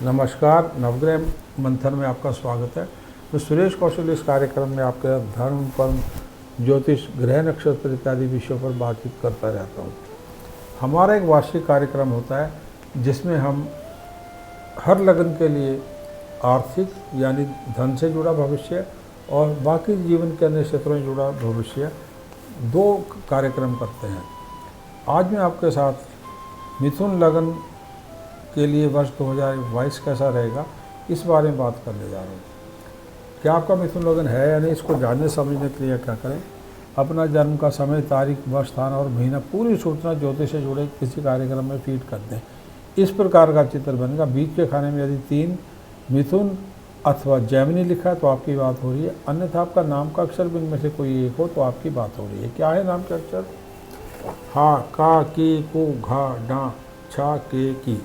नमस्कार, नवग्रह मंथन में आपका स्वागत है। मैं सुरेश कौशल इस कार्यक्रम में आपके धर्म, कर्म, ज्योतिष, ग्रह नक्षत्र इत्यादि विषयों पर बातचीत करता रहता हूँ। हमारा एक वार्षिक कार्यक्रम होता है जिसमें हम हर लगन के लिए आर्थिक यानी धन से जुड़ा भविष्य और बाकी जीवन के अन्य क्षेत्रों से जुड़ा भविष्य दो कार्यक्रम करते हैं। आज मैं आपके साथ मिथुन लगन के लिए वर्ष 2022 कैसा रहेगा इस बारे में बात करने जा रहा हूँ। क्या आपका मिथुन लगन है या नहीं, इसको जानने समझने के लिए क्या करें? अपना जन्म का समय, तारीख, वर्ष, स्थान और महीना पूरी सूचना ज्योतिष से जुड़े किसी कार्यक्रम में फीड कर दें। इस प्रकार का चित्र बनेगा। बीच के खाने में यदि 3 मिथुन अथवा जैमिनी लिखा है तो आपकी बात हो रही है, अन्यथा आपका नाम का अक्षर भी इनमें से कोई एक हो तो आपकी बात हो रही है। क्या है नाम के अक्षर? हा, का, की, कु, घा, डा, छा, के, की।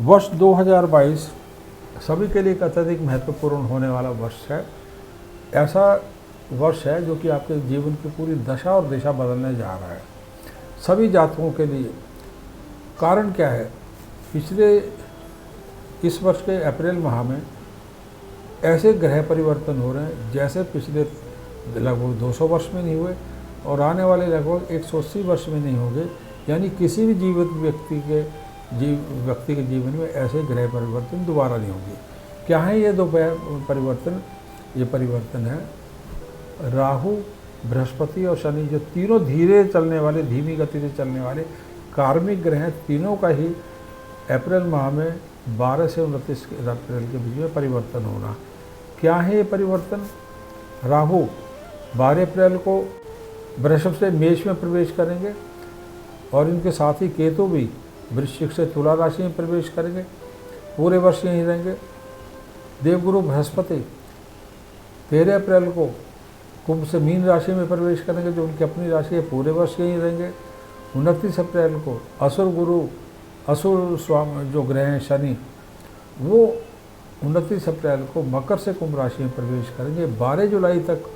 वर्ष 2022 सभी के लिए एक अत्यधिक महत्वपूर्ण होने वाला वर्ष है। ऐसा वर्ष है जो कि आपके जीवन की पूरी दशा और दिशा बदलने जा रहा है सभी जातकों के लिए। कारण क्या है? पिछले इस वर्ष के अप्रैल माह में ऐसे ग्रह परिवर्तन हो रहे हैं जैसे पिछले लगभग 200 वर्ष में नहीं हुए और आने वाले लगभग 180 वर्ष में नहीं होंगे। यानी किसी भी जीवित व्यक्ति के जीवन में ऐसे ग्रह परिवर्तन दोबारा नहीं होंगे। क्या है ये दो परिवर्तन? ये परिवर्तन है राहु, बृहस्पति और शनि, जो तीनों धीरे चलने वाले, धीमी गति से चलने वाले कार्मिक ग्रह हैं, तीनों का ही अप्रैल माह में 12 से 29 अप्रैल के बीच में परिवर्तन होना। क्या है ये परिवर्तन? राहु 12 अप्रैल को वृषभ से मेष में प्रवेश करेंगे और इनके साथ ही केतु भी वृश्चिक से तुला राशि में प्रवेश करेंगे, पूरे वर्ष यहीं रहेंगे। देवगुरु बृहस्पति 13 अप्रैल को कुंभ से मीन राशि में प्रवेश करेंगे, जो उनकी अपनी राशि है, पूरे वर्ष यहीं रहेंगे। 29 अप्रैल को असुर स्वामी जो ग्रह हैं शनि, वो 29 अप्रैल को मकर से कुंभ राशि में प्रवेश करेंगे। 12 जुलाई तक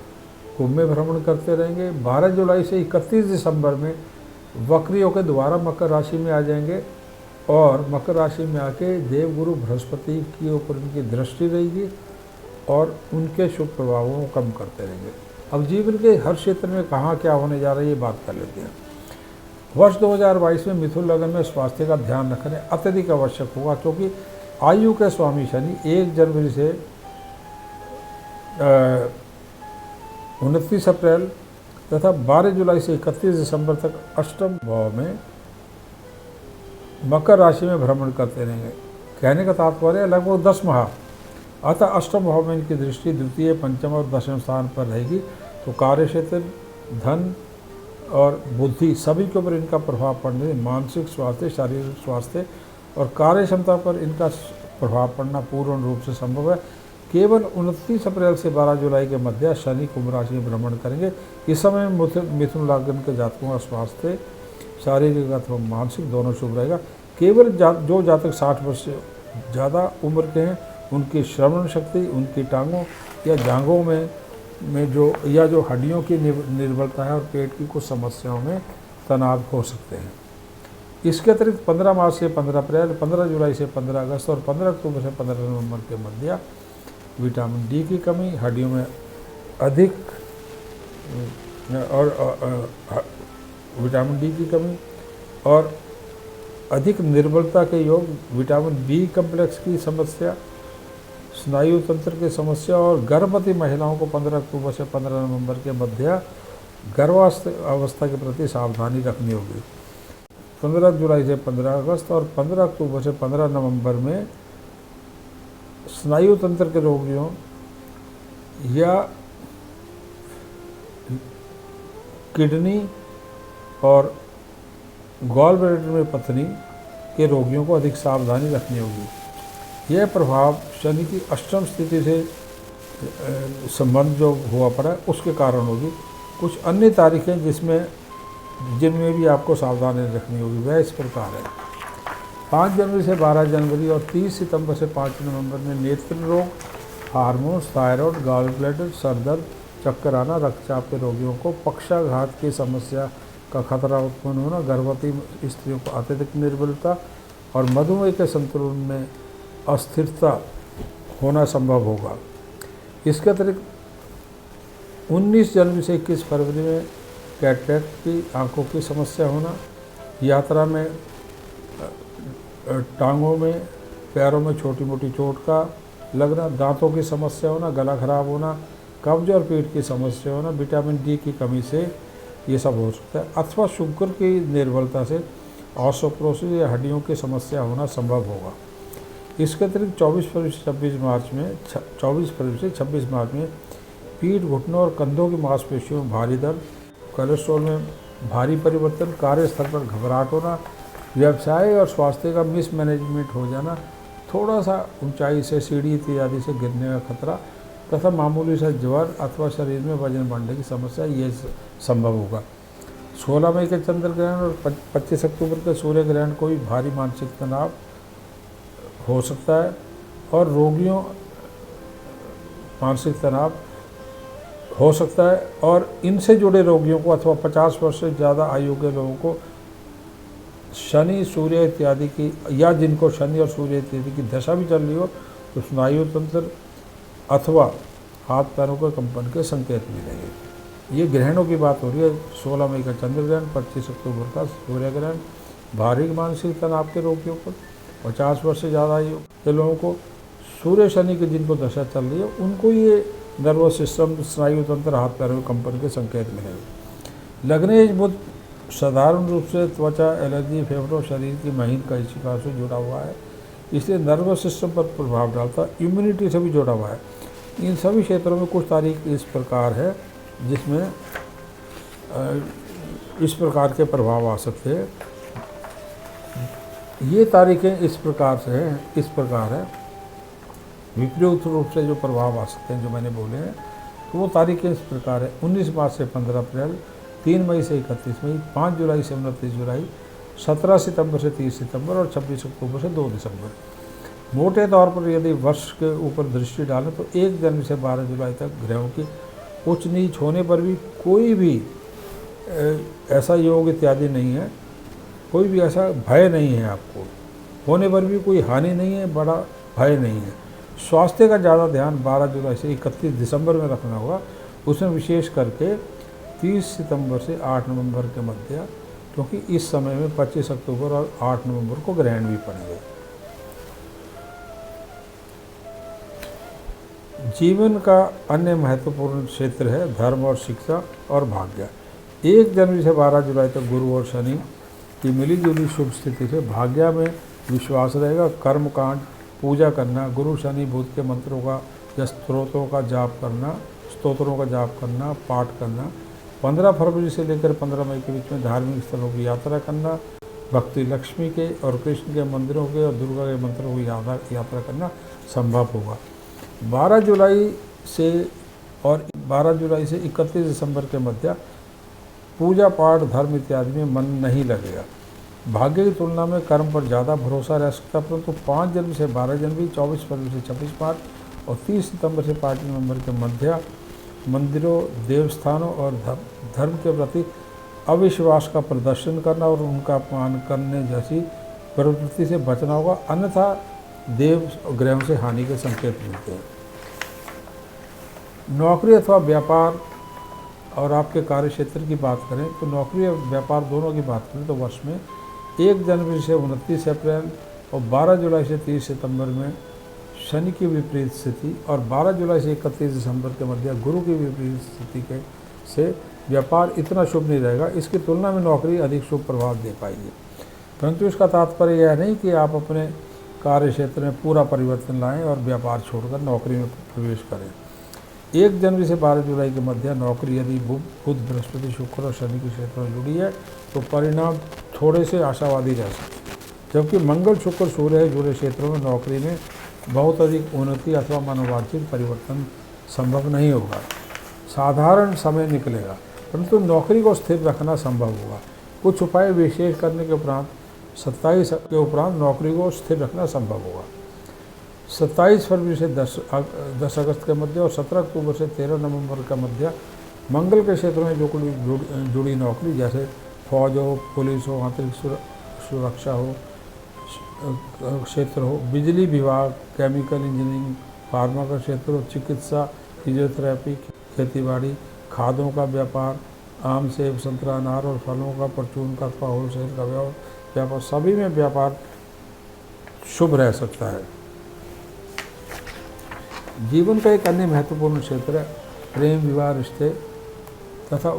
कुंभ में भ्रमण करते रहेंगे। 12 जुलाई से 31 दिसंबर में वक्री होकर दोबारा मकर राशि में आ जाएंगे और मकर राशि में आके देवगुरु बृहस्पति के ऊपर उनकी दृष्टि रहेगी और उनके शुभ प्रभावों को कम करते रहेंगे। अब जीवन के हर क्षेत्र में कहाँ क्या होने जा रहा है ये बात कर लेते हैं। वर्ष 2022 में मिथुन लगन में स्वास्थ्य का ध्यान रखना अत्यधिक आवश्यक होगा, क्योंकि आयु के स्वामी शनि 1 जनवरी से 29 अप्रैल तथा 12 जुलाई से 31 दिसंबर तक अष्टम भाव में मकर राशि में भ्रमण करते रहेंगे। कहने का तात्पर्य लगभग 10 माह, अतः अष्टम भाव में इनकी दृष्टि द्वितीय, पंचम और दशम स्थान पर रहेगी। तो कार्य क्षेत्र, धन और बुद्धि सभी के ऊपर इनका प्रभाव पड़ने से मानसिक स्वास्थ्य, शारीरिक स्वास्थ्य और कार्य क्षमता पर इनका प्रभाव पड़ना पूर्ण रूप से संभव है। केवल 29 अप्रैल से 12 जुलाई के मध्य शनि कुंभ राशि में भ्रमण करेंगे। इस समय मिथुन लगन के जातकों का स्वास्थ्य शारीरिक अथवा मानसिक दोनों शुभ रहेगा। केवल जो जातक 60 वर्ष से ज़्यादा उम्र के हैं उनकी श्रवण शक्ति, उनकी टांगों या जांघों में जो हड्डियों की निर्बलता है और पेट की कुछ समस्याओं में तनाव हो सकते हैं। इसके अतिरिक्त 15 मार्च से 15 अप्रैल, 15 जुलाई से 15 अगस्त और 15 अक्टूबर से 15 नवंबर के मध्य विटामिन डी की कमी, हड्डियों में अधिक विटामिन डी की कमी और अधिक निर्बलता के योग, विटामिन बी कम्प्लेक्स की समस्या, स्नायु तंत्र की समस्या और गर्भवती महिलाओं को 15 अक्टूबर से 15 नवंबर के मध्य गर्भावस्था के प्रति सावधानी रखनी होगी। 15 जुलाई से 15 अगस्त और 15 अक्टूबर से 15 नवंबर में स्नायु तंत्र के रोगियों या किडनी और गॉल ब्लैडर में पथरी के रोगियों को अधिक सावधानी रखनी होगी। यह प्रभाव शनि की अष्टम स्थिति से संबंध जो हुआ पड़ा है उसके कारण होगी। कुछ अन्य तारीखें जिनमें भी आपको सावधानी रखनी होगी वह इस प्रकार है। 5 जनवरी से 12 जनवरी और 30 सितंबर से 5 नवंबर में नेत्र रोग, हार्मोन्स, थायराइड, गॉल ब्लैडर, सरदर्द, चक्कर आना, रक्तचाप के रोगियों को पक्षाघात की समस्या का खतरा उत्पन्न होना, गर्भवती स्त्रियों को अत्यधिक निर्बलता, और मधुमेह के संतुलन में अस्थिरता होना संभव होगा। इसके अतिरिक्त 19 जनवरी से 21 फरवरी में कैटरेक्ट की आंखों की समस्या होना, यात्रा में टांगों में पैरों में छोटी मोटी चोट का लगना, दांतों की समस्या होना, गला खराब होना, कब्ज और पेट की समस्या होना, विटामिन डी की कमी से ये सब हो सकता है, अथवा शुगर की निर्बलता से ऑस्टियोपोरोसिस या हड्डियों की समस्या होना संभव होगा। इसके अतिरिक्त 24 फरवरी से 26 मार्च में पीठ, घुटनों और कंधों की मांसपेशियों में भारी दर्द, कोलेस्ट्रॉल में भारी परिवर्तन, कार्यस्थल पर घबराहट होना, व्यवसाय और स्वास्थ्य का मिसमैनेजमेंट हो जाना, थोड़ा सा ऊंचाई से सीढ़ी इत्यादि से गिरने का खतरा तथा मामूली सा ज्वर अथवा शरीर में वजन बढ़ने की समस्या ये संभव होगा। 16 मई के चंद्र ग्रहण और 25 अक्टूबर के सूर्य ग्रहण को भी भारी मानसिक तनाव हो सकता है और रोगियों मानसिक तनाव हो सकता है और इनसे जुड़े रोगियों को अथवा 50 वर्ष से ज़्यादा आयु के लोगों को शनि, सूर्य इत्यादि की या जिनको शनि और सूर्य इत्यादि की दशा भी चल रही हो तो स्नायु तंत्र अथवा हाथ पैरों के कंपन के संकेत मिलेंगे। ये ग्रहणों की बात हो रही है। 16 मई का चंद्र ग्रहण, 25 अक्टूबर का सूर्य ग्रहण भारी मानसिक तनाव के रोगियों को, 50 वर्ष से ज़्यादा आयु के लोगों को, सूर्य शनि की जिनको दशा चल रही है उनको ये नर्वस सिस्टम, स्नायु तंत्र, हाथ पैरों के कंपन के संकेत मिलेंगे। लग्नेश बुध साधारण रूप से त्वचा, एलर्जी, फेफड़ों, शरीर की महीन कोशिकाओं से जुड़ा हुआ है, इसलिए नर्वस सिस्टम पर प्रभाव डालता है, इम्यूनिटी से भी जुड़ा हुआ है। इन सभी क्षेत्रों में कुछ तारीख इस प्रकार है जिसमें इस प्रकार के प्रभाव आ सकते हैं। ये तारीखें इस प्रकार है विपरीत रूप से जो प्रभाव आ सकते हैं जो मैंने बोले हैं, तो वो तारीखें इस प्रकार है। 19 मार्च से 15 अप्रैल, 3 मई से 31 मई, 5 जुलाई से 29 जुलाई, 17 सितंबर से 30 सितंबर और 26 अक्टूबर से 2 दिसंबर। मोटे तौर पर यदि वर्ष के ऊपर दृष्टि डालें तो 1 जनवरी से 12 जुलाई तक ग्रहों की उच्च नीच होने पर भी कोई भी ऐसा योग इत्यादि नहीं है, कोई भी ऐसा भय नहीं है, आपको होने पर भी कोई हानि नहीं है, बड़ा भय नहीं है। स्वास्थ्य का ज़्यादा ध्यान 12 जुलाई से 31 दिसंबर में रखना होगा, उसमें विशेष करके 30 सितंबर से 8 नवंबर के मध्य, क्योंकि इस समय में 25 अक्टूबर और 8 नवंबर को ग्रहण भी पड़ेंगे। जीवन का अन्य महत्वपूर्ण क्षेत्र है धर्म और शिक्षा और भाग्य। 1 जनवरी से 12 जुलाई तक गुरु और शनि की मिलीजुली शुभ स्थिति से भाग्य में विश्वास रहेगा। कर्मकांड, पूजा करना, गुरु शनि बुध के मंत्रों का या स्तोत्रों का जाप करना, पाठ करना, 15 फरवरी से लेकर 15 मई के बीच में धार्मिक स्थलों की यात्रा करना, भक्ति लक्ष्मी के और कृष्ण के मंदिरों के और दुर्गा के मंत्रों की यात्रा करना संभव होगा। 12 जुलाई से 31 दिसंबर के मध्य पूजा पाठ, धर्म इत्यादि में मन नहीं लगेगा। भाग्य की तुलना में कर्म पर ज़्यादा भरोसा रह सकता है, परंतु 5 जनवरी से 12 जनवरी, 24 फरवरी से 26 मार्च और 30 सितंबर से 5 नवंबर के मध्य मंदिरों, देवस्थानों और धर्म के प्रति अविश्वास का प्रदर्शन करना और उनका अपमान करने जैसी प्रवृत्ति से बचना होगा, अन्यथा देव ग्रहों से हानि के संकेत मिलते हैं। नौकरी अथवा व्यापार और आपके कार्य क्षेत्र की बात करें तो नौकरी और व्यापार दोनों की बात करें तो वर्ष में 1 जनवरी से 29 अप्रैल और 12 जुलाई से 30 सितंबर में शनि की विपरीत स्थिति और 12 जुलाई से 31 दिसंबर के मध्य गुरु की विपरीत स्थिति से व्यापार इतना शुभ नहीं रहेगा। इसकी तुलना में नौकरी अधिक शुभ प्रभाव दे पाएगी, परंतु इसका तात्पर्य यह नहीं कि आप अपने कार्य क्षेत्र में पूरा परिवर्तन लाएं और व्यापार छोड़कर नौकरी में प्रवेश करें। 1 जनवरी से 12 जुलाई के मध्य नौकरी यदि बुध, बृहस्पति, शुक्र और शनि के क्षेत्र में जुड़ी है तो परिणाम थोड़े से आशावादी रह सकते हैं, जबकि मंगल, शुक्र, सूर्य जुड़े क्षेत्रों में नौकरी में बहुत अधिक उन्नति अथवा मनोवांछित परिवर्तन संभव नहीं होगा। साधारण समय निकलेगा, परंतु नौकरी को स्थिर रखना संभव होगा। कुछ उपाय विशेष करने के उपरांत 27 के उपरांत नौकरी को स्थिर रखना संभव होगा। 27 फरवरी से 10 अगस्त के मध्य और 17 अक्टूबर से 13 नवंबर का मध्य मंगल के क्षेत्रों में जो जुड़ी नौकरी जैसे फौज हो, पुलिस हो, आंतरिक सुरक्षा हो, क्षेत्र हो, बिजली विभाग, केमिकल इंजीनियरिंग, फार्मा का क्षेत्र हो, चिकित्सा, फिजियोथेरेपी, खेतीबाड़ी, खादों का व्यापार, आम, सेब, संतरा, अनार और फलों का परचून का अथवा होलसेल का व्यापार, सभी में व्यापार शुभ रह सकता है। जीवन का एक अन्य महत्वपूर्ण क्षेत्र है प्रेम, विवाह, रिश्ते तथा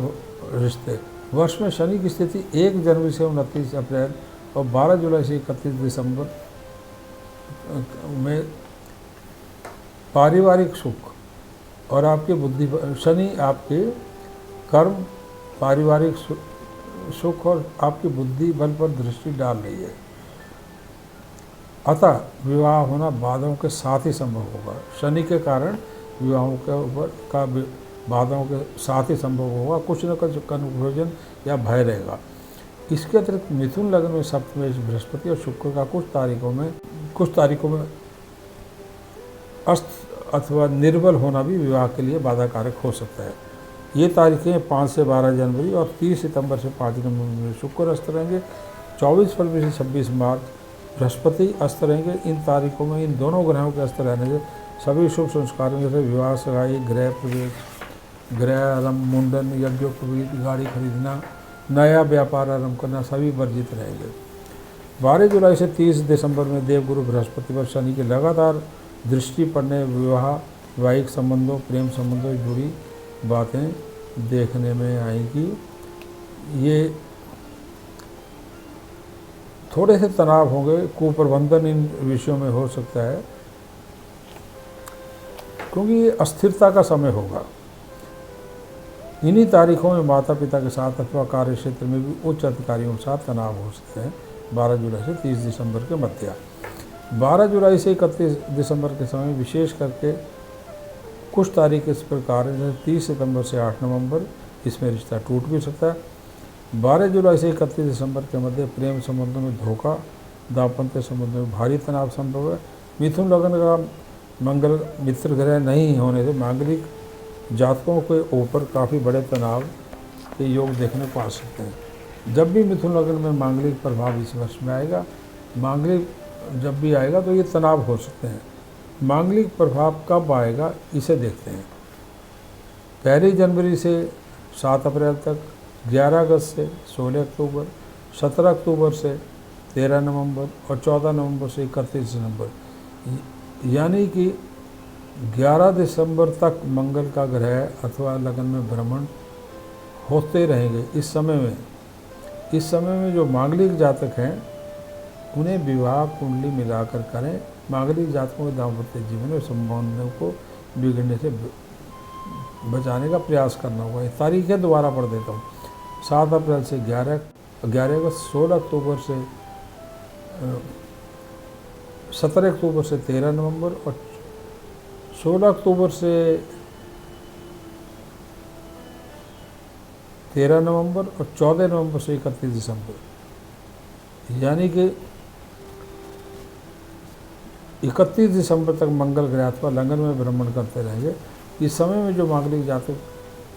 रिश्ते। वर्ष में शनि की स्थिति 1 जनवरी से 29 अप्रैल और 12 जुलाई से 31 दिसंबर में पारिवारिक सुख और आपके बुद्धि, शनि आपके कर्म, पारिवारिक सुख और आपकी बुद्धि बल पर दृष्टि डाल रही है। अतः विवाह होना बाधाओं के साथ ही संभव होगा। शनि के कारण विवाहों के ऊपर का बाधाओं के साथ ही संभव होगा, कुछ न कुछ कन्फ्यूजन या भय रहेगा। इसके अतिरिक्त मिथुन लग्न में सप्तमेश बृहस्पति और शुक्र का कुछ तारीखों में अस्त अथवा निर्बल होना भी विवाह के लिए बाधा कारक हो सकता है। ये तारीखें 5 से 12 जनवरी और 30 सितंबर से 5 नवंबर में शुक्र अस्त रहेंगे। 24 फरवरी से 26 मार्च बृहस्पति अस्त रहेंगे। इन तारीखों में इन दोनों ग्रहों के अस्त रहने से सभी शुभ संस्कारों जैसे विवाह, सगाई, गृह प्रवेश, गृह आरंभ, मुंडन, यज्ञोपवीत, गाड़ी खरीदना, नया व्यापार आरंभ करना सभी वर्जित रहेंगे। 12 जुलाई से 30 दिसंबर में देवगुरु बृहस्पति पर शनि की लगातार दृष्टि पड़ने विवाह, वैवाहिक संबंधों, प्रेम संबंधों से जुड़ी बातें देखने में आएंगी। ये थोड़े से तनाव होंगे, कुप्रबंधन इन विषयों में हो सकता है क्योंकि ये अस्थिरता का समय होगा। इन्हीं तारीखों में माता पिता के साथ अथवा कार्य क्षेत्र में भी उच्च अधिकारियों के साथ तनाव हो सकते हैं। 12 जुलाई से 30 दिसंबर के मध्य। 12 जुलाई से 31 दिसंबर के समय विशेष करके कुछ तारीख इस प्रकार है, 30 सितंबर से 8 नवंबर इसमें रिश्ता टूट भी सकता है। 12 जुलाई से 31 दिसंबर के मध्य प्रेम संबंधों में धोखा, दाम्पत्य संबंधों में भारी तनाव संभव है। मिथुन लग्न का मंगल मित्र ग्रह नहीं होने से मांगलिक जातकों के ऊपर काफ़ी बड़े तनाव के योग देखने को आ सकते हैं। जब भी मिथुन लग्न में मांगलिक प्रभाव इस वर्ष में आएगा, मांगलिक जब भी आएगा तो ये तनाव हो सकते हैं। मांगलिक प्रभाव कब आएगा इसे देखते हैं। 1 जनवरी से 7 अप्रैल तक, 11 अगस्त से 16 अक्टूबर, 17 अक्टूबर से 13 नवंबर और 14 नवंबर से 31 दिसंबर, यानी कि 11 दिसंबर तक मंगल का ग्रह अथवा लग्न में भ्रमण होते रहेंगे। इस समय में जो मांगलिक जातक हैं उन्हें विवाह कुंडली मिलाकर करें। मांगलिक जातकों के दाम्पत्य जीवन और संबंधों को बिगड़ने से बचाने का प्रयास करना होगा। ये तारीखें दोबारा पढ़ देता हूँ। 7 अप्रैल से 11 अगस्त, 16 अक्टूबर से 17 अक्टूबर से 13 नवंबर और 16 अक्टूबर से 13 नवंबर और 14 नवंबर से 31 दिसंबर, यानी कि 31 दिसंबर तक मंगल ग्रह अथवा लग्न में भ्रमण करते रहेंगे। इस समय में जो मांगलिक जातक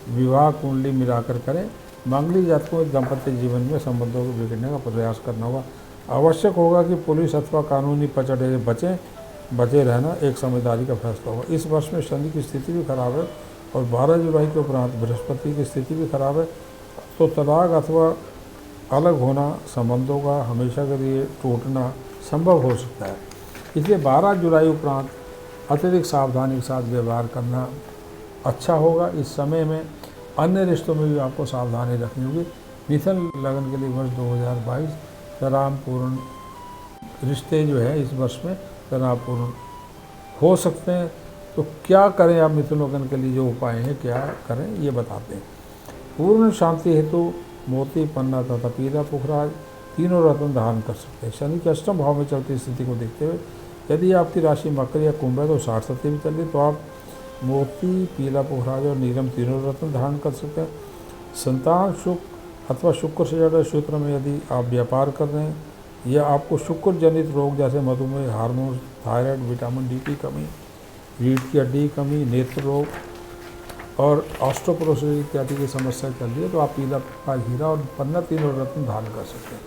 विवाह कुंडली मिलाकर करें, मांगलिक जातकों के दाम्पत्य जीवन में संबंधों को बिगड़ने का प्रयास करना होगा। आवश्यक होगा कि पुलिस अथवा कानूनी पचड़े से बचे रहना एक समझदारी का फैसला होगा। इस वर्ष में शनि की स्थिति भी खराब है और 12 जुलाई के उपरांत बृहस्पति की स्थिति भी खराब है, तो तलाक अथवा अलग होना, संबंधों का हमेशा के लिए टूटना संभव हो सकता है। इसलिए 12 जुलाई उपरांत अत्यधिक सावधानी के साथ व्यवहार करना अच्छा होगा। इस समय में अन्य रिश्तों में भी आपको सावधानी रखनी होगी। मिथुन लग्न के लिए वर्ष 2022 तनावपूर्ण रिश्ते जो है इस वर्ष में तनावपूर्ण हो सकते हैं। तो क्या करें आप मिथुन लग्न के लिए, जो उपाय हैं क्या करें ये बताते हैं। पूर्ण शांति हेतु मोती, पन्ना तथा पीला पुखराज तीनों रत्न धारण कर सकते हैं। शनि के अष्टम भाव में चलती स्थिति को देखते हुए यदि आपकी राशि मकर या कुंभ है तो 60-70 भी चल रही, तो आप मोती, पीला पुखराज और नीलम तीनों रत्न धारण कर सकते हैं। संतान सुख अथवा शुक्र से जुड़े क्षेत्र में यदि आप व्यापार कर रहे हैं या आपको शुक्र जनित रोग जैसे मधुमेह, हार्मोन, थायराइड, विटामिन डी की कमी, रीढ़ की हड्डी की कमी, नेत्र रोग और ऑस्टियोपोरोसिस इत्यादि की समस्या चल रही है, तो आप पीला पुखराज, हीरा और पन्ना तीनों रत्न धारण कर सकते हैं।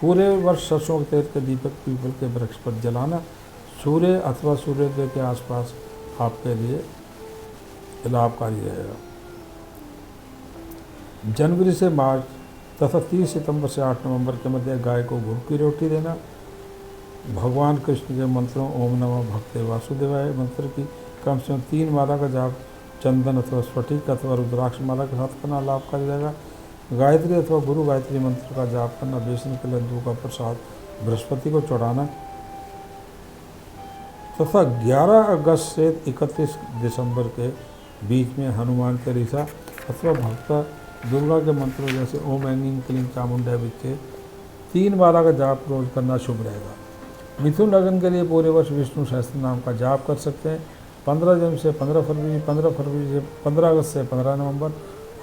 पूरे वर्ष सरसों के तेल के दीपक पीपल के वृक्ष पर जलाना सूर्य अथवा सूर्योदय के आसपास आपके लिए लाभकारी रहेगा। जनवरी से मार्च तथा 30 सितंबर से 8 नवंबर के मध्य गाय को गुड़ की रोटी देना। भगवान कृष्ण के मंत्रों ओम नमः भगवते वासुदेवाय मंत्र की कम से कम 3 माला का जाप चंदन अथवा स्फटिक अथवा रुद्राक्ष माला के साथ करना लाभकारी रहेगा। गायत्री अथवा गुरु गायत्री मंत्र का जाप करना, बेसन के लड्डू का प्रसाद बृहस्पति को चढ़ाना तथा 11 अगस्त से 31 दिसंबर के बीच में हनुमान चालीसा अथवा भक्ता दुर्गा के मंत्रों जैसे ओम ऐं क्लीं चामुंडा विद्ये 3 माला का जाप रोज करना शुभ रहेगा। मिथुन लग्न के लिए पूरे वर्ष विष्णु सहस्त्र नाम का जाप कर सकते हैं। 15 जनवरी से 15 फरवरी, 15 फरवरी से 15 अगस्त से 15 नवंबर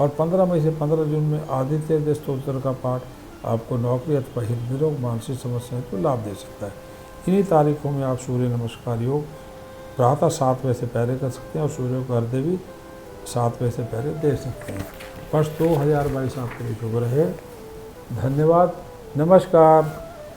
और 15 मई से 15 जून में आदित्य हृदय स्तोत्र का पाठ आपको नौकरी अथवा हृदय रोग मानसिक समस्याओं को लाभ दे सकता है। इन्हीं तारीखों में आप सूर्य नमस्कार योग प्रातः 7 बजे से पहले कर सकते हैं और सूर्य को अर्घ्य भी 7 बजे से पहले दे सकते हैं। वर्ष 2022 आपके लिए शुभ रहे। धन्यवाद। नमस्कार।